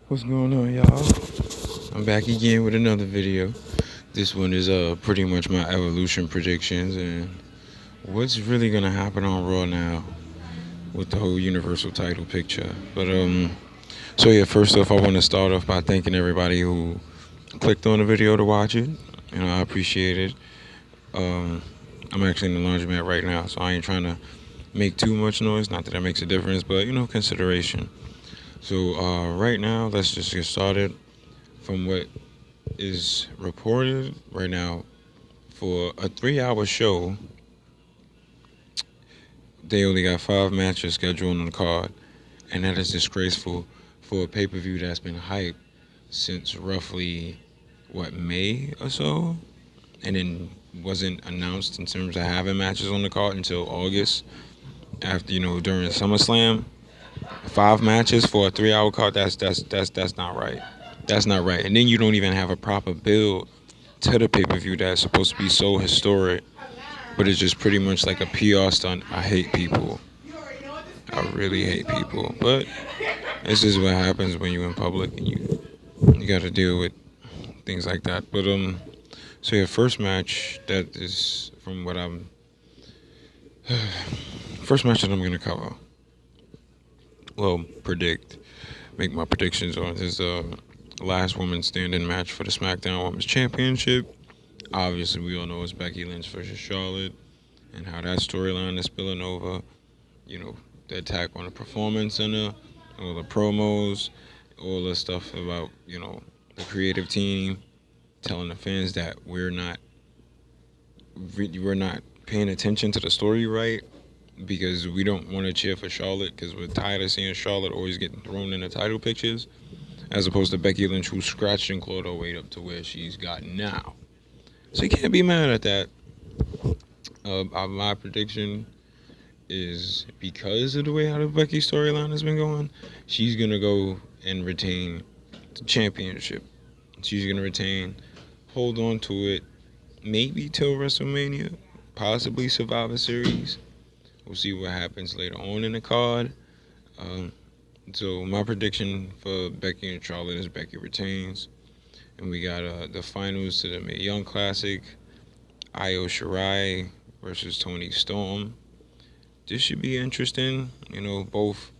What's going on, y'all? I'm back again with another video. This one is pretty much my evolution predictions and what's really gonna happen on Raw now with the whole Universal title picture. So yeah, first off, I want to start off by thanking everybody who clicked on the video to watch it. I appreciate it. Um, I'm actually in the laundromat right now, so I ain't trying to make too much noise. Not that that makes a difference, but consideration. So right now, let's just get started. From what is reported right now, for a 3 hour show, they only got 5 matches scheduled on the card, and that is disgraceful for a pay per view that's been hyped since roughly May or so, and then wasn't announced in terms of having matches on the card until August after during SummerSlam. 5 matches for a 3 hour card. That's not right. That's not right. And then you don't even have a proper build to the pay per view that's supposed to be so historic, but it's just pretty much like a PR stunt. I hate people. I really hate people. But this is what happens when you're in public and you got to deal with things like that. So yeah, first match that is from what I'm first match that I'm gonna cover. Well, make my predictions on this last woman standing match for the SmackDown Women's Championship. Obviously, we all know it's Becky Lynch versus Charlotte, and how that storyline is spilling over. The attack on the Performance Center, all the promos, all the stuff about the creative team telling the fans that we're not paying attention to the story right because we don't want to cheer for Charlotte because we're tired of seeing Charlotte always getting thrown in the title pictures, as opposed to Becky Lynch, who scratched and clawed her way up to where she's gotten now. So you can't be mad at that. My prediction is because of the way how the Becky storyline has been going, she's going to go and retain the championship. She's going to retain, hold on to it, maybe till WrestleMania, possibly Survivor Series. We'll see what happens later on in the card. So my prediction for Becky and Charlotte is Becky retains. And we got the finals to the Mae Young Classic. Io Shirai versus Toni Storm. This should be interesting. Both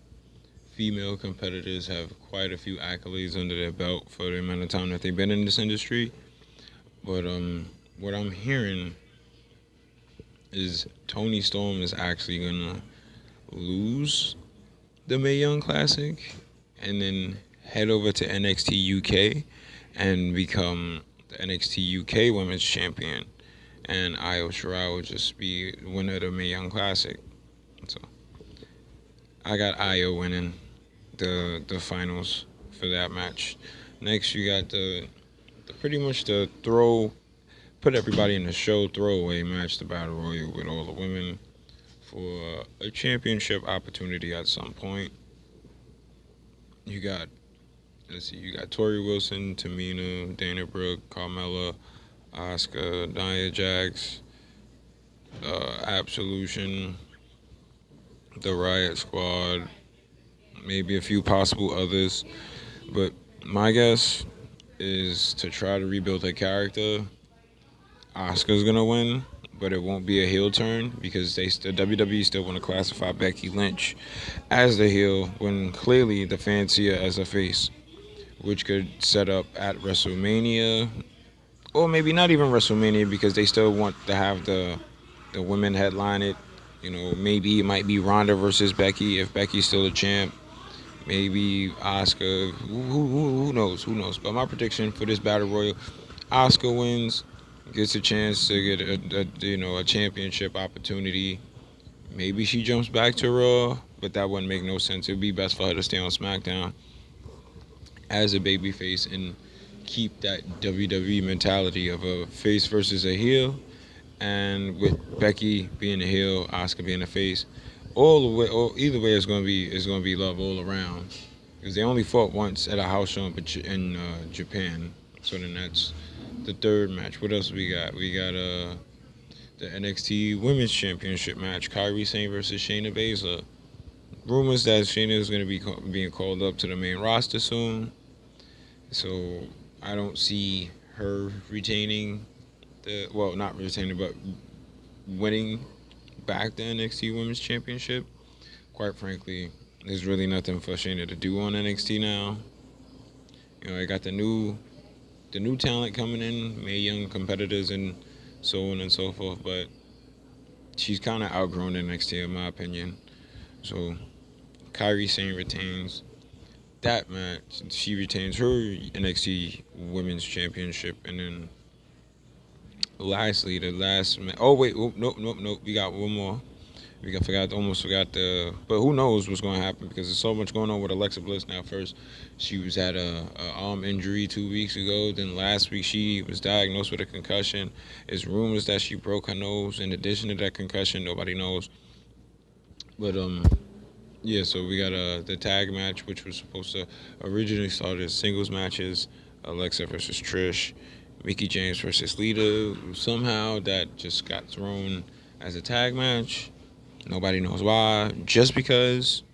female competitors have quite a few accolades under their belt for the amount of time that they've been in this industry. But what I'm hearing is Toni Storm is actually gonna lose the Mae Young Classic and then head over to NXT UK and become the NXT UK Women's Champion, and Io Shirai will just be winner of the Mae Young Classic. So I got Io winning the finals for that match. Next, you got the pretty much the put everybody in the show throwaway match, the Battle Royal with all the women for a championship opportunity at some point. You got Tori Wilson, Tamina, Dana Brooke, Carmella, Asuka, Nia Jax, Absolution, the Riot Squad, maybe a few possible others. But my guess is to try to rebuild her character. Asuka's gonna win, but it won't be a heel turn because WWE still want to classify Becky Lynch as the heel when clearly the fans see her as a face, which could set up at WrestleMania, or maybe not even WrestleMania because they still want to have the women headline it. Maybe it might be Ronda versus Becky if Becky's still a champ. Maybe Asuka. Who knows? Who knows? But my prediction for this Battle Royal, Asuka wins, gets a chance to get a championship opportunity. Maybe she jumps back to Raw, but that wouldn't make no sense. It would be best for her to stay on SmackDown as a babyface and keep that WWE mentality of a face versus a heel, and with Becky being a heel, Asuka being a face. Either way, it's gonna be love all around because they only fought once at a house show in Japan. So then that's the third match. What else we got? We got the NXT Women's Championship match: Kairi Sane versus Shayna Baszler. Rumors that Shayna is going to be being called up to the main roster soon. So I don't see her retaining not retaining, but winning back the NXT Women's Championship. Quite frankly, there's really nothing for Shayna to do on NXT now. I got the new talent coming in, Mae Young competitors and so on and so forth, but she's kind of outgrown NXT in my opinion. So Kairi Sane retains that match. She retains her NXT Women's Championship, and then lastly, the last match. Oh wait, nope. We got one more. Almost forgot but who knows what's going to happen because there's so much going on with Alexa Bliss now. First, she was at a arm injury 2 weeks ago. Then last week she was diagnosed with a concussion. It's rumors that she broke her nose. In addition to that concussion, nobody knows. But yeah. So we got the tag match, which was supposed to originally start as singles matches. Alexa versus Trish, Mickie James versus Lita. Somehow that just got thrown as a tag match. Nobody knows why. Just because.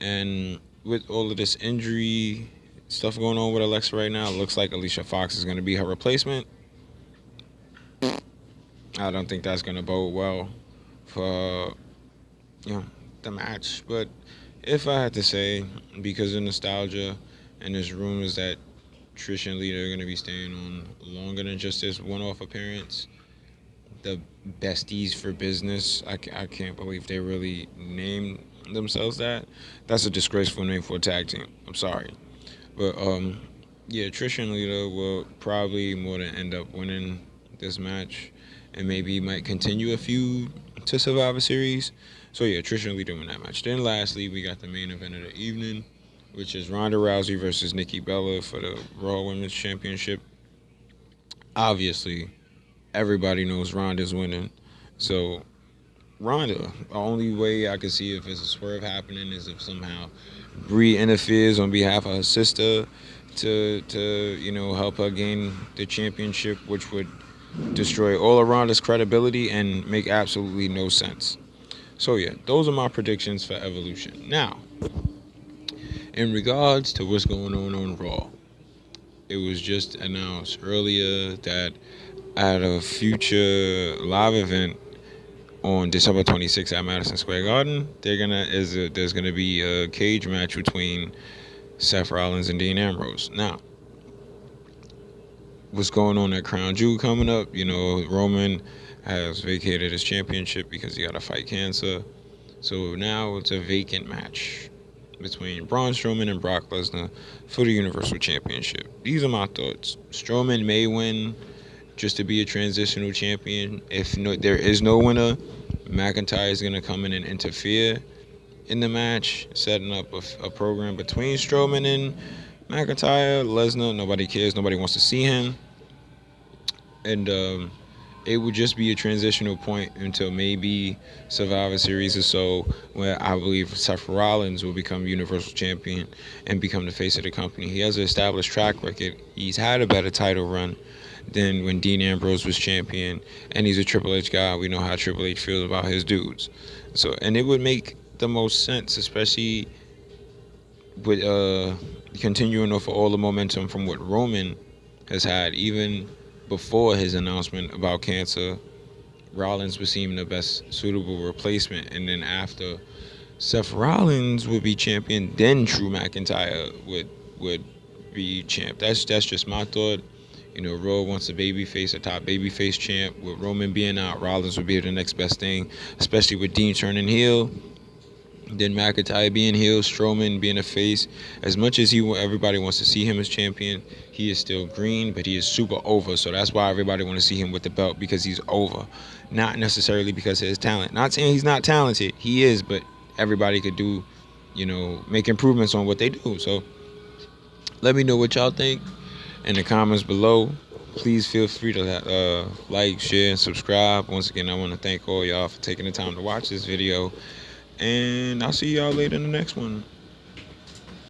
And with all of this injury stuff going on with Alexa right now, it looks like Alicia Fox is going to be her replacement. I don't think that's going to bode well for the match. But if I had to say, because of nostalgia and there's rumors that Trish and Lita are going to be staying on longer than just this one-off appearance, the besties for business. I can't believe they really named themselves that. That's a disgraceful name for a tag team. I'm sorry. But yeah, Trish and Lita will probably more than end up winning this match and maybe might continue a feud to Survivor Series. So yeah, Trish and Lita win that match. Then lastly, we got the main event of the evening, which is Ronda Rousey versus Nikki Bella for the Raw Women's Championship. Obviously, everybody knows Ronda's winning. So Ronda, the only way I could see if it's a swerve happening is if somehow Brie interferes on behalf of her sister to help her gain the championship, which would destroy all of Ronda's credibility and make absolutely no sense. So yeah, those are my predictions for Evolution. Now, in regards to what's going on Raw, it was just announced earlier that at a future live event on December 26th at Madison Square Garden, there's gonna be a cage match between Seth Rollins and Dean Ambrose. Now, what's going on at Crown Jewel coming up? Roman has vacated his championship because he got to fight cancer. So now it's a vacant match between Braun Strowman and Brock Lesnar for the Universal Championship. These are my thoughts. Strowman may win just to be a transitional champion. If there is no winner, McIntyre is going to come in and interfere in the match, setting up a program between Strowman and McIntyre. Lesnar, nobody cares. Nobody wants to see him. And it would just be a transitional point until maybe Survivor Series or so, where I believe Seth Rollins will become Universal Champion and become the face of the company. He has an established track record. He's had a better title run than when Dean Ambrose was champion, and he's a Triple H guy. We know how Triple H feels about his dudes. And it would make the most sense, especially with continuing off of all the momentum from what Roman has had, even before his announcement about cancer. Rollins would seem the best suitable replacement, and then after Seth Rollins would be champion, then Drew McIntyre would be champ. That's just my thought. Raw wants a top babyface champ. With Roman being out, Rollins would be the next best thing, especially with Dean turning heel. Then McIntyre being heel, Strowman being a face. As much as everybody wants to see him as champion, he is still green, but he is super over. So that's why everybody want to see him with the belt, because he's over. Not necessarily because of his talent. Not saying he's not talented. He is, but everybody could do, make improvements on what they do. So let me know what y'all think in the comments below. Please feel free to like, share, and subscribe. Once again, I want to thank all y'all for taking the time to watch this video. And I'll see y'all later in the next one.